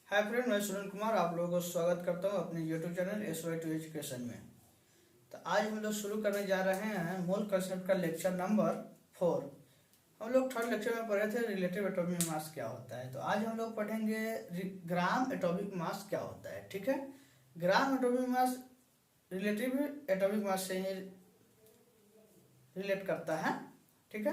Hi friend, मैं सुनील कुमार आप लोगों को स्वागत करता हूं अपने यूट्यूब चैनल SY2 एजुकेशन में। तो आज हम लोग शुरू करने जा रहे हैं मोल कंसेप्ट का लेक्चर नंबर 4। हम लोग थर्ड लेक्चर में पढ़े थे रिलेटिव एटॉमिक मास क्या होता है। तो आज हम लोग पढ़ेंगे ग्राम एटॉमिक मास क्या होता है। ठीक है, gram atomic mass relative atomic mass से ही रिलेट करता है। ठीक है,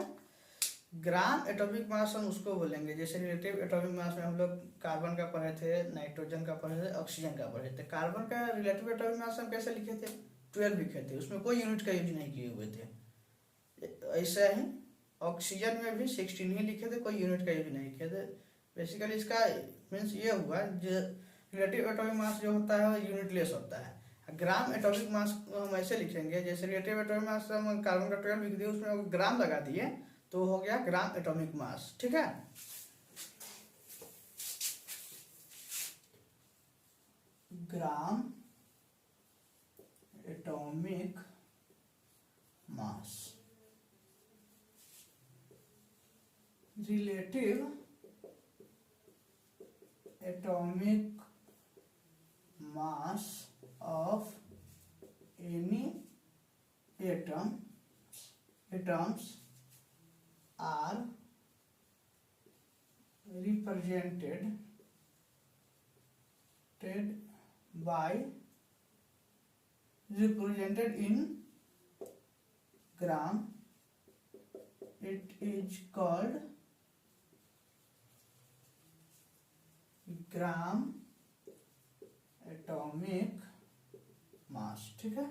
ग्राम एटॉमिक मास हम उसको बोलेंगे, जैसे रिलेटिव एटॉमिक मास में हम लोग कार्बन का पढ़े थे, नाइट्रोजन का पढ़े थे, ऑक्सीजन का पढ़े थे। कार्बन का रिलेटिव एटॉमिक मास हम कैसे लिखे थे? 12 लिखे थे, उसमें कोई यूनिट का यूज नहीं किए हुए थे। ऐसा ही ऑक्सीजन में भी 16 ही लिखे थे, कोई यूनिट का यूज नहीं किए थे। बेसिकली इसका मीन्स ये हुआ जो रिलेटिव एटॉमिक मास जो होता है वो यूनिटलेस होता है। ग्राम एटॉमिक मास को हम ऐसे लिखेंगे, जैसे रिलेटिव एटॉमिक मास हम कार्बन का 12 लिख दिए, उसमें ग्राम लगा दिए तो हो गया ग्राम एटॉमिक मास। ठीक है, gram atomic mass. Relative atomic mass of any atoms are represented in gram. It is called gram atomic mass. ठीक है,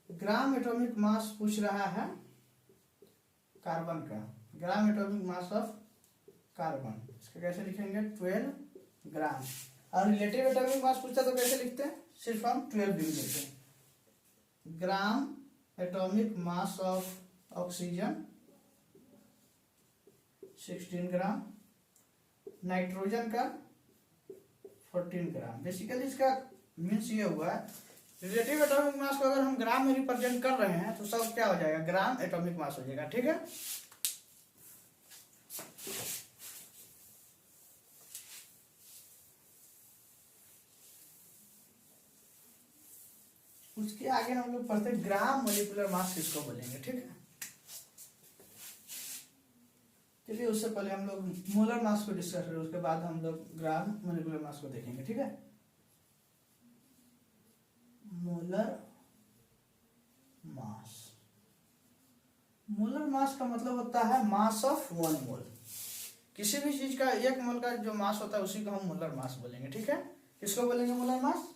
ग्राम एटॉमिक मास पूछ रहा है कार्बन का, gram atomic mass of carbon, इसका कैसे लिखेंगे? 12 ग्राम। और रिलेटिव एटॉमिक मास पूछता तो कैसे लिखते हैं? सिर्फ हम 12 भी लिखते हैं। Gram atomic mass of oxygen 16 gram, nitrogen का 14 ग्राम। बेसिकली इसका मीन्स ये हुआ रिलेटिव एटॉमिक मास को अगर हम ग्राम में रिप्रेजेंट कर रहे हैं तो सब क्या हो जाएगा? ग्राम एटॉमिक मास हो जाएगा। ठीक है, उसके आगे हम लोग पढ़ते हैं ग्राम मोलिकुलर मास किसको बोलेंगे। ठीक है, चलिए उससे पहले हम लोग मोलर मास को डिस्कस करें, उसके बाद हम लोग ग्राम मोलिकुलर मास को देखेंगे। ठीक है, मोलर मास। मोलर मास का मतलब होता है मास ऑफ 1 मोल। किसी भी चीज का 1 मोल का जो मास होता है उसी को हम मोलर मास बोलेंगे। ठीक है, किसको बोलेंगे मोलर मास?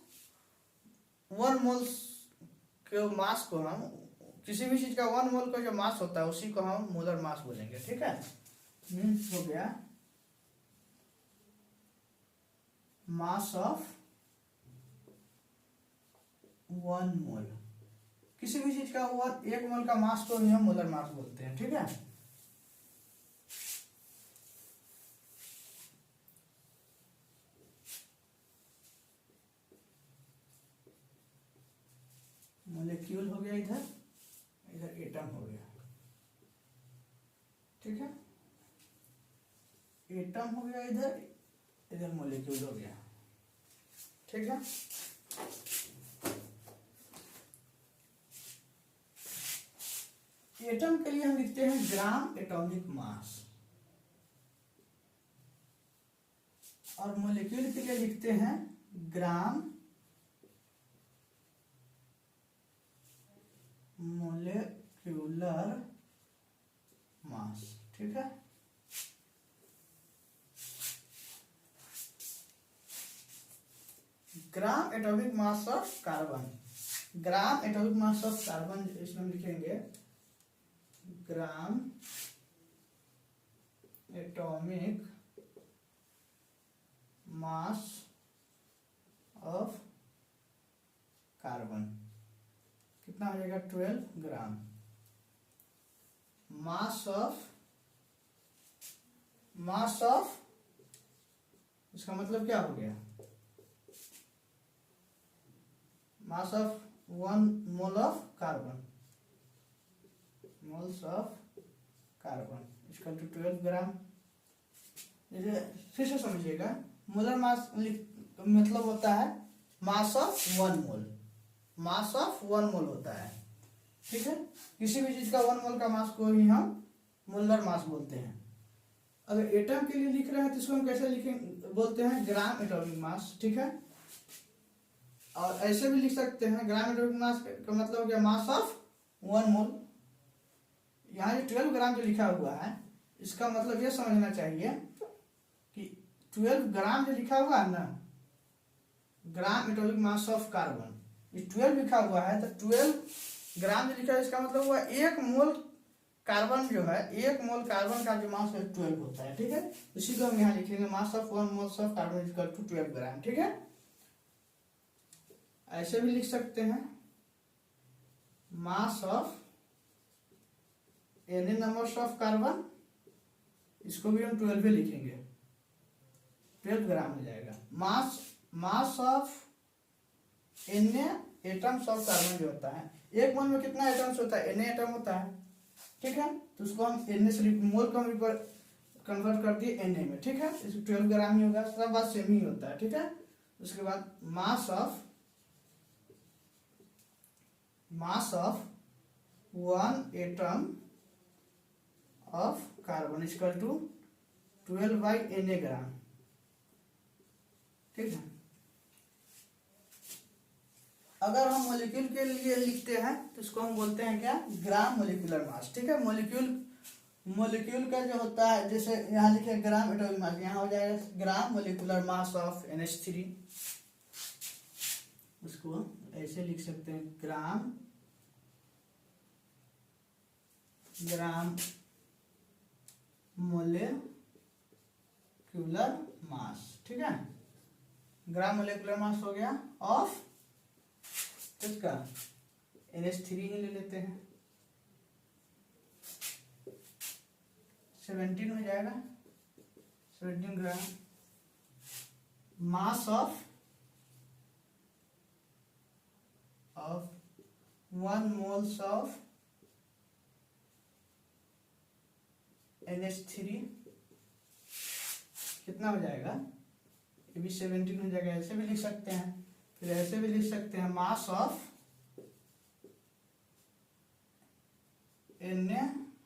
1 मोल के मास को हम, किसी भी चीज का 1 मोल का जो मास होता है उसी को हम मोलर मास बोलेंगे। ठीक है, मीन्स हो गया मास ऑफ 1 मोल। किसी भी चीज का 1 मोल का मास को हम मोलर मास बोलते हैं। ठीक है, मोलिक्यूल हो गया, इधर इधर एटम हो गया। ठीक है, एटम हो गया, इधर इधर मोलिक्यूल हो गया। ठीक है, एटम के लिए हम लिखते हैं ग्राम एटॉमिक मास, और मोलिक्यूल के लिए लिखते हैं ग्राम मोलिक्यूलर मास। ठीक है, gram atomic mass of carbon, gram atomic mass of carbon इसमें हम लिखेंगे gram atomic mass of carbon कितना हो जाएगा? 12 ग्राम। मास ऑफ इसका मतलब क्या हो गया? Mass of 1 mole of carbon, moles of carbon equal to 12 gram. जैसे फिर से समझिएगा, मोलर मास मतलब होता है mass of 1 mole, mass of 1 मोल होता है। ठीक है, किसी भी चीज का 1 मोल का मास को ही हम मोलर मास बोलते हैं। अगर एटम के लिए लिख रहे हैं तो इसको हम कैसे लिखेंगे, बोलते हैं ग्राम एटॉमिक मास। ठीक है, और ऐसे भी लिख सकते हैं ग्राम एटॉमिक मास का मतलब हो गया मास ऑफ 1 मोल। यहाँ जो 12 ग्राम जो लिखा हुआ है इसका मतलब ये समझना चाहिए कि 12 ग्राम जो लिखा हुआ है ना, gram atomic mass of carbon, ये 12 लिखा हुआ है तो 12 ग्राम जो लिखा है इसका मतलब हुआ 1 मोल कार्बन जो है, 1 मोल कार्बन का जो मास है 12 होता है। ठीक है, इसी को हम यहाँ लिखेंगे mass of 1 mole of carbon equal to 12 gram. ठीक है, ऐसे भी लिख सकते हैं mass of N numbers of carbon, इसको भी हम 12 लिखेंगे, 12 ग्राम हो जाएगा। Mass of N atoms of carbon जो होता है, 1 मोल में कितना एटम्स होता है, एन एटम होता है। ठीक है, तो उसको हम एन से मोल को हम कन्वर्ट कर दिए एन में। ठीक है, इसमें 12 ग्राम ही होगा, सब बात सेम ही होता है। ठीक है, उसके बाद mass of 1 atom of carbon equal to 12/Na gram. ठीक है, अगर हम मॉलिक्यूल के लिए लिखते हैं तो इसको हम बोलते हैं क्या, ग्राम मोलिकुलर मास। ठीक है, मॉलिक्यूल का जो होता है, जैसे यहाँ लिखे ग्राम एटॉमिक मास, यहाँ हो जाएगा gram molecular mass of NH3। उसको ऐसे लिख सकते हैं ग्राम मोलिकुलर मास। ठीक है, ग्राम मोलिकुलर मास हो गया ऑफ इसका NH3 ही ले लेते हैं, 17 हो जाएगा, 17 gram. Mass of 1 moles of NH3 कितना हो जाएगा, ये भी 17 हो जाएगा। ऐसे भी लिख सकते हैं, फिर ऐसे भी लिख सकते हैं mass of N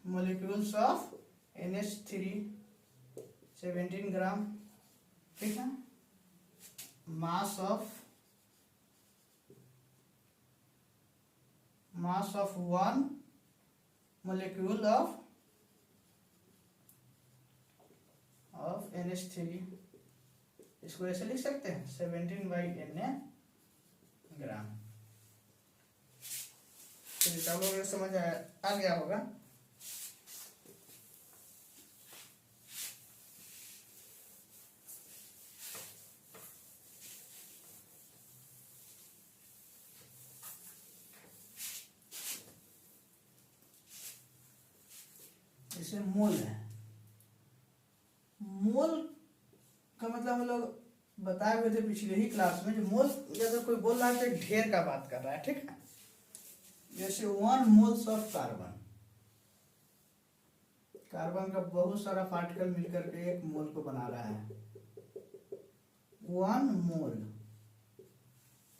molecules of NH3 17 ग्राम। ठीक है, mass of 1 molecule of NH3, इसको ऐसे लिख सकते हैं 17/Na ग्राम। चलिए आप लोग समझ आ गया होगा। जैसे मोल है, मोल का मतलब हम लोग बताए हुए थे पिछले ही क्लास में, जो मोल अगर कोई बोल रहा है तो ढेर का बात कर रहा है। ठीक है, जैसे 1 मोल्स ऑफ कार्बन का बहुत सारा पार्टिकल मिलकर के 1 मोल को बना रहा है, 1 मोल।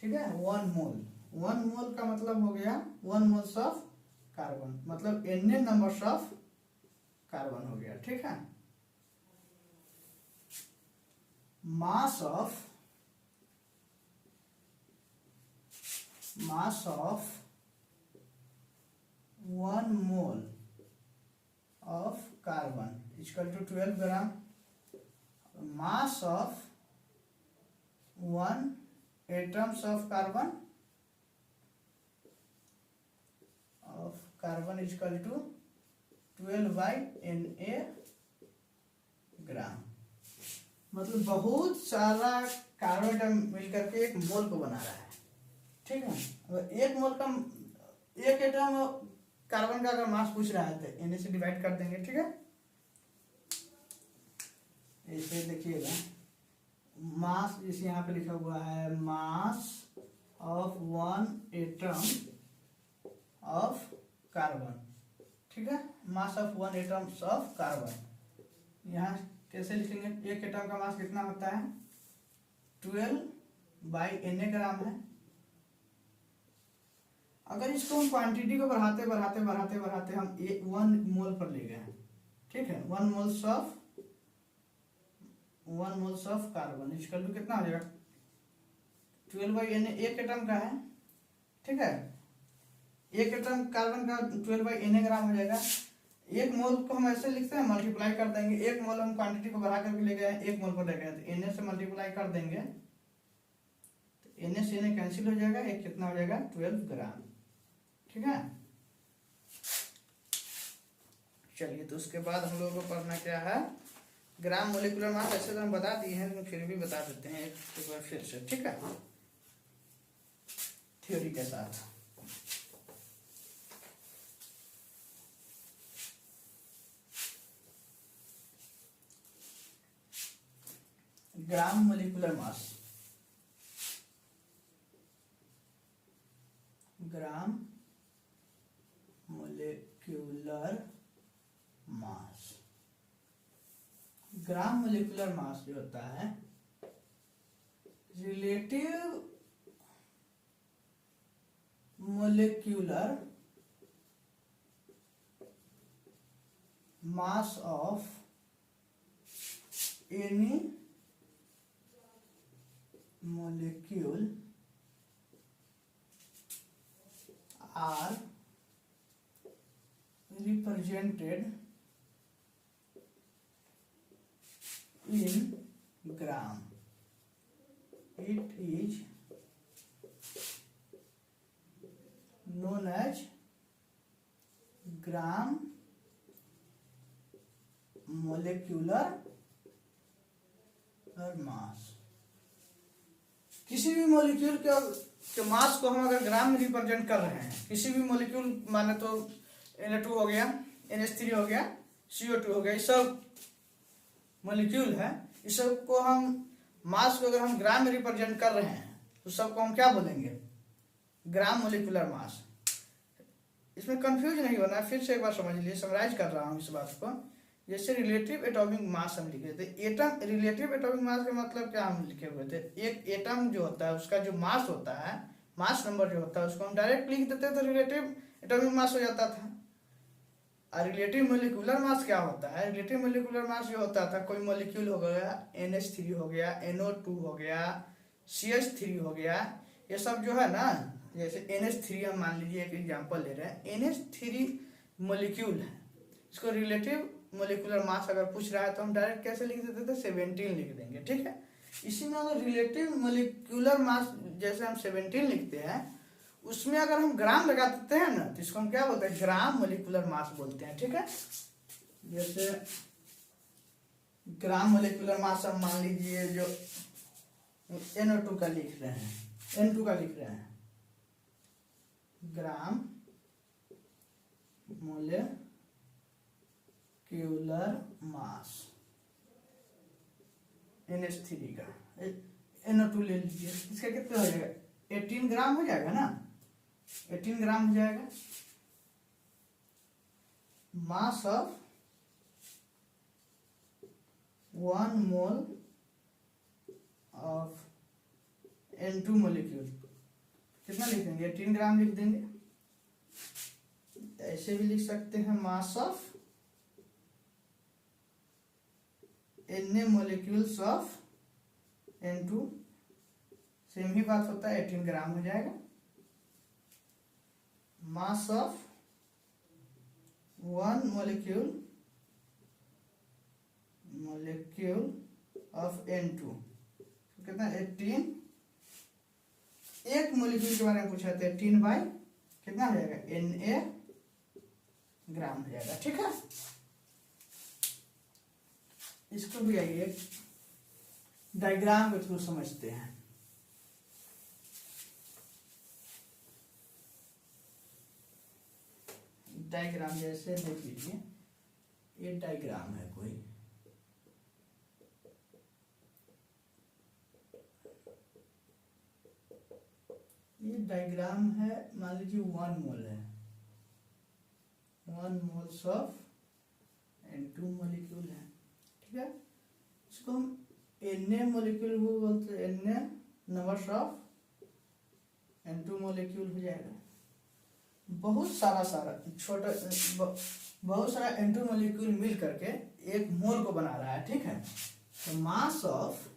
ठीक है, 1 मोल का मतलब हो गया 1 मोल्स ऑफ कार्बन, मतलब Na नंबर्स ऑफ कार्बन हो गया। ठीक है, mass of 1 mole of carbon equal to 12 gram. Mass of 1 atoms of carbon equal to 12/Na gram. मतलब बहुत सारा कार्बन एटम मिलकर के 1 मोल को बना रहा है। ठीक है, अगर 1 मोल का 1 एटम कार्बन का अगर मास पूछ रहा है तो Na से डिवाइड कर देंगे। ठीक है, ऐसे देखिएगा मास, जैसे यहाँ पे लिखा हुआ है mass of 1 atom of carbon. ठीक है, mass of 1 atoms of carbon, यहाँ कैसे लिखेंगे, 1 एटम का मास कितना होता है 12/Na ग्राम है। अगर इसको हम क्वांटिटी को बढ़ाते बढ़ाते बढ़ाते बढ़ाते हम 1 मोल पर ले गए, ठीक है, 1 moles of carbon equal to कितना हो जाएगा 12/Na, एक एटम का है, ठीक है, एक एटम कार्बन का 12/Na ग्राम हो जाएगा। एक मोल को हम ऐसे लिखते हैं, मल्टीप्लाई कर देंगे, एक मोल हम क्वांटिटी को बढ़ा करके ले गए, एक मोल पर ले गए, तो Na से मल्टीप्लाई कर देंगे तो Na से Na कैंसिल हो जाएगा, एक कितना हो जाएगा 12 ग्राम, ठीक है। चलिए, तो उसके बाद हम लोगों को पढ़ना क्या है, ग्राम मोलिकुलर मास। ऐसे तो हम बता दिए हैं लेकिन फिर भी बता देते हैं एक बार फिर से, ठीक है, थ्योरी के साथ। Gram molecular mass, gram molecular mass, gram molecular mass जो होता है relative molecular mass of any molecule are represented in gram. It is known as gram molecular mass। किसी भी मॉलिक्यूल के मास को हम अगर ग्राम में रिप्रेजेंट कर रहे हैं, किसी भी मॉलिक्यूल माने तो Na2 हो गया, NH3 हो गया, CO2 हो गया, ये सब मॉलिक्यूल है, इस सब को हम मास को अगर हम ग्राम में रिप्रेजेंट कर रहे हैं तो सबको हम क्या बोलेंगे, ग्राम मोलिकुलर मास। इसमें कंफ्यूज नहीं होना, फिर से एक बार समझ लीजिए, समराइज कर रहा हूँ इस बात को। जैसे रिलेटिव एटॉमिक मास हम लिखे थे, एटम रिलेटिव एटॉमिक मास का मतलब क्या हम लिखे हुए थे, एक एटम जो होता है उसका जो मास होता है, मास नंबर जो होता है उसको हम डायरेक्ट लिख देते थे, रिलेटिव एटॉमिक मास हो जाता था। और रिलेटिव मोलिकुलर मास क्या होता है, रिलेटिव मोलिकुलर मास जो होता था, कोई मोलिक्यूल हो गया, NH3 हो गया, NO2 हो गया, CH3 हो गया, ये सब जो है ना, जैसे NH3 हम मान लीजिए एक एग्जांपल ले रहे हैं, NH3 मोलिक्यूल है, इसको रिलेटिव मोलिकुलर मास अगर पूछ रहा है तो हम डायरेक्ट कैसे लिख देते थे, 17 लिख देंगे, ठीक है। इसी में अगर रिलेटिव मोलिकुलर मास जैसे हम 17 लिखते हैं, उसमें अगर हम ग्राम लगा देते हैं ना तो इसको हम क्या बोलते हैं, ग्राम मोलिकुलर मास बोलते हैं, ठीक है। जैसे ग्राम मोलिकुलर मास हम मान लीजिए जो NO2 का लिख रहे हैं, N2 का लिख रहे हैं, ग्राम मोलिकुलर मास NH3 का, NO2 ले लीजिए, इसका कितना हो जाएगा, 18 ग्राम हो जाएगा ना, 18 ग्राम हो जाएगा। Mass of 1 mole of N2 molecule कितना लिख देंगे, 18 ग्राम लिख देंगे। ऐसे भी लिख सकते हैं, mass of Na molecules of N2, same ही बात होता है, 18 ग्राम हो जाएगा। Mass of 1 molecule of N2 कितना, 18, एक मोलिक्यूल के बारे में पूछा था, 18 बाई कितना हो जाएगा, Na ग्राम हो जाएगा, ठीक है। इसको भी आइए डायग्राम के थ्रू समझते हैं। डायग्राम जैसे देख लीजिए, ये डायग्राम है कोई, ये डायग्राम है, मान लीजिए 1 मोल है, 1 मोल्स ऑफ N2 मोलिक्यूल है, ठीक है। इसको हम Na मोलिक्यूल वो बोलते हैं, Na numbers of N2 molecule हो जाएगा। बहुत सारा छोटा बहुत सारा N2 मोलिक्यूल मिल करके एक मोल को बना रहा है, ठीक है। तो मास of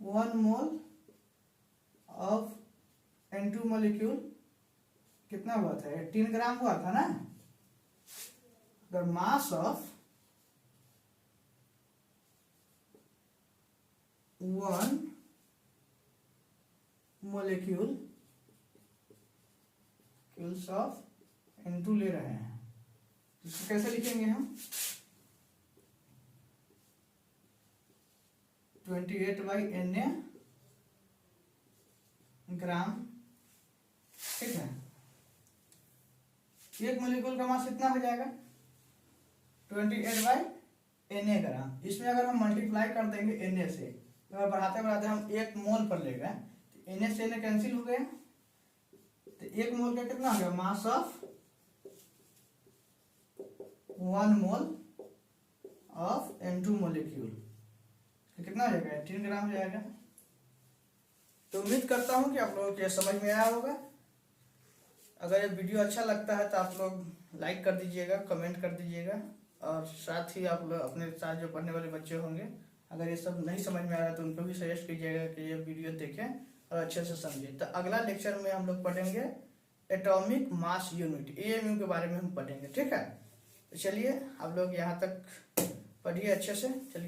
1 mole of N2 molecule कितना हुआ था? 18 ग्राम हुआ था ना। अगर मास ऑफ 1 मोलिक्यूल ऑफ N2 ले रहे हैं, इसको कैसे लिखेंगे हम? 28/Na ग्राम, ठीक है। एक मोलिक्यूल का मास कितना हो जाएगा? 28/Na ग्राम। इसमें अगर हम मल्टीप्लाई कर देंगे Na से, अगर बढ़ाते बढ़ाते हम एक मोल पर ले गए तो Na से Na कैंसिल हो गया, तो एक मोल का कितना हो गया? Mass of 1 mole of N2 molecule कितना हो जाएगा? 18 ग्राम हो जाएगा। तो उम्मीद करता हूँ कि आप लोगों को यह समझ में आया होगा। अगर ये वीडियो अच्छा लगता है तो आप लोग लाइक कर दीजिएगा, कमेंट कर दीजिएगा, और साथ ही आप लोग अपने साथ जो पढ़ने वाले बच्चे होंगे, अगर ये सब नहीं समझ में आ रहा है तो उनको भी सजेस्ट कीजिएगा कि ये वीडियो देखें और अच्छे से समझें। तो अगला लेक्चर में हम लोग पढ़ेंगे एटॉमिक मास यूनिट, AMU के बारे में हम पढ़ेंगे, ठीक है। तो चलिए आप लोग यहाँ तक पढ़िए अच्छे से, चलिए।